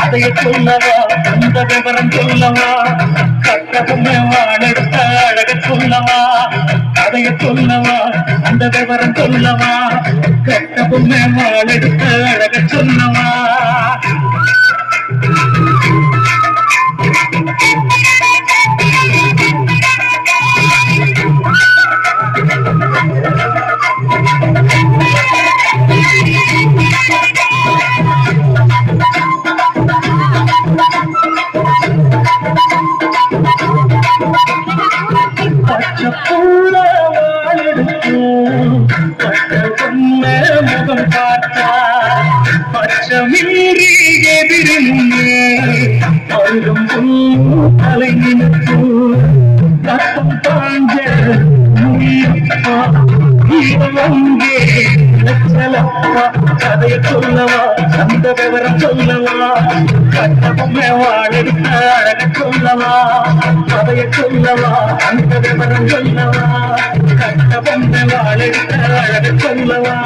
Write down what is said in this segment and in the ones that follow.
அதைய சொல்லவா அந்த விவரம் சொல்லவா கட்டபொம்மை வாழெடுத்த அழக சொல்லவா அதைய சொல்லவா அந்த விவரம் சொல்லவா கட்டபொம்மை வாழெடுத்த அழக சொல்லவா முகம் பார்த்தா பச்சமின்றி எதிரிலே அழும் தலை நினைத்து ரத்தம் தாங்க அங்கே லட்சலப்பா கதையை சொல்லவா அந்த விவரம் சொல்லவா கட்டபொம்மை வாழெடுத்த அழக சொல்லவா கதையை சொல்லவா அந்த விவரம் சொல்லவா கட்டபொம்மை வாழெடுத்த அழக சொல்லவா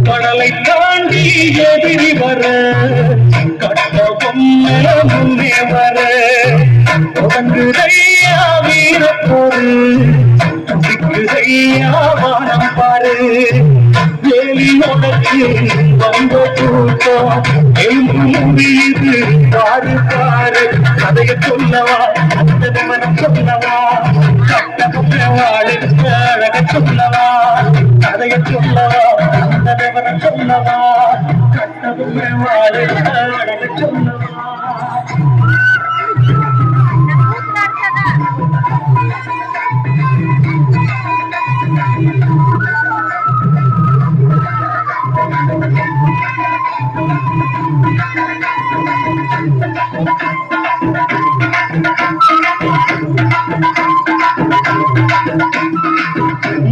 கடலை தாண்டி எதிரி வர கட்டபொம்மை முன்னே வர தொடங்குதையா வீரப்போரு துடிக்குதையா வானம் பாரு வேலி உனக்கு வந்த கூட்டம் எங்கு முடியுது பாரு பாரு கதைய சொல்லவா அந்த விவரம் சொல்லவா கட்டபொம்மை வாழெடுத்த அழக சொல்லவா கதைய சொல்லவா அந்த விவரம் சொல்லவா கட்டபொம்மை வாழெடுத்த அழக சொல்லவா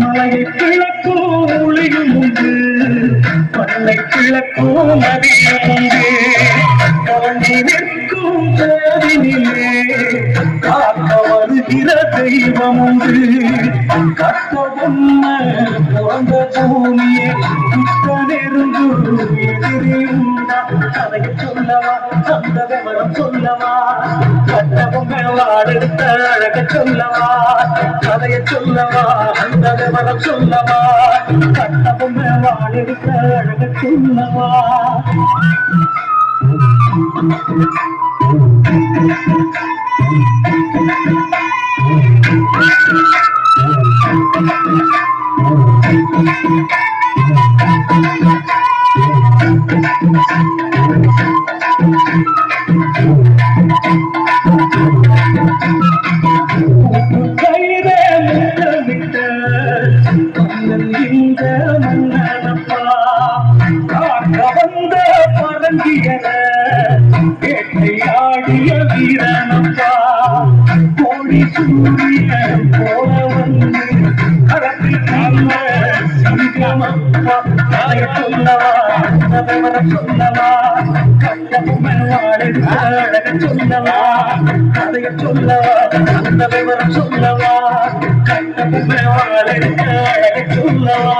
மலையை கிழக்கும் ஒளியும் உண்டு பண்ணை கிழக்கும் நதியும் உண்டு கலந்து நிற்கும் போதினிலே காக்க வருகிற தெய்வம் உண்டு கட்டபொம்மை பிறந்த பூமியே கிட்ட நெருங்கு எதிரியுண்டா கதைய சொல்லவா அந்த விவரம் சொல்லவா கட்டபொம்மை வாழெடுத்த அழக சொல்லவா கதைய சொல்லவா அந்த விவரம் சொல்லவா கட்டபொம்மை வாழெடுத்த அழக சொல்லவா வேட்டையாடிய வீரனப்பா கோடி சூரியன் போல வந்து கடத்தில் கால சிங்கமப்பா கதைய சொல்லவா அந்த விவரம் சொல்லவா கட்டபொம்மை வாழெடுத்த அழக சொல்லவா கதைய சொல்லவா அந்த விவரம் சொல்லவா கட்டபொம்மை வாழெடுத்த அழக சொல்லவா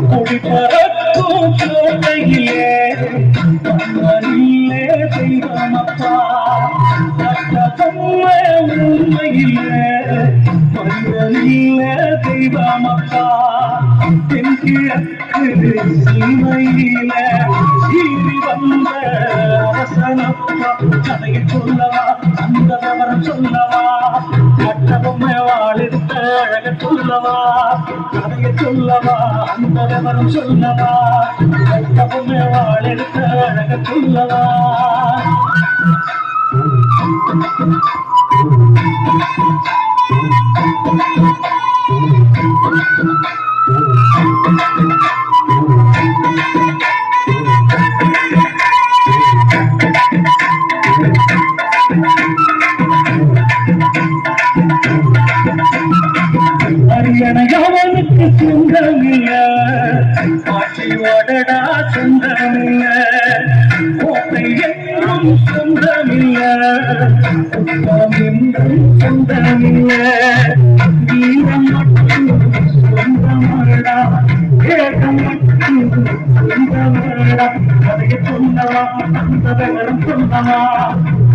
கொடி பறக்கும் சோலையிலே மண்ணிலே தெய்வமப்பா உண்மையிலே மண்ணிலே தெய்வமப்பா தென்கிழக்கு சீமையில சீறி வந்த அரசனப்பா கதையை சொல்லவா அந்த விவரம் சொல்லவா கட்டபொம்மை வாழெடுத்த அழக சொல்லவா கதையை சொல்லவா அந்த விவரம் சொல்லவா கட்டபொம்மை வாழெடுத்த அழக சொல்லவா அரியணையவனுக்கு சொந்தமில்ல ஆட்சியோடடா சொந்தமில்ல கோட்டை என்றும் சொந்தமில்ல குற்றம் என்றும் சொந்தமில்ல வீரம் மட்டும் சொந்தமடா வேகம் மட்டும் சொந்தமடா கதையை சொல்லவா அந்த விவரம் சொல்லவா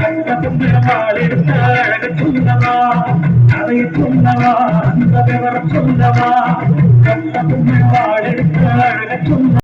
கண்டபொம்மையால் எடுத்த அழக சொல்லவா கதையை சொல்லவா அந்த விவரம் சொல்லவா கண்டபொம்மையால் எடுத்த அழக சொல்ல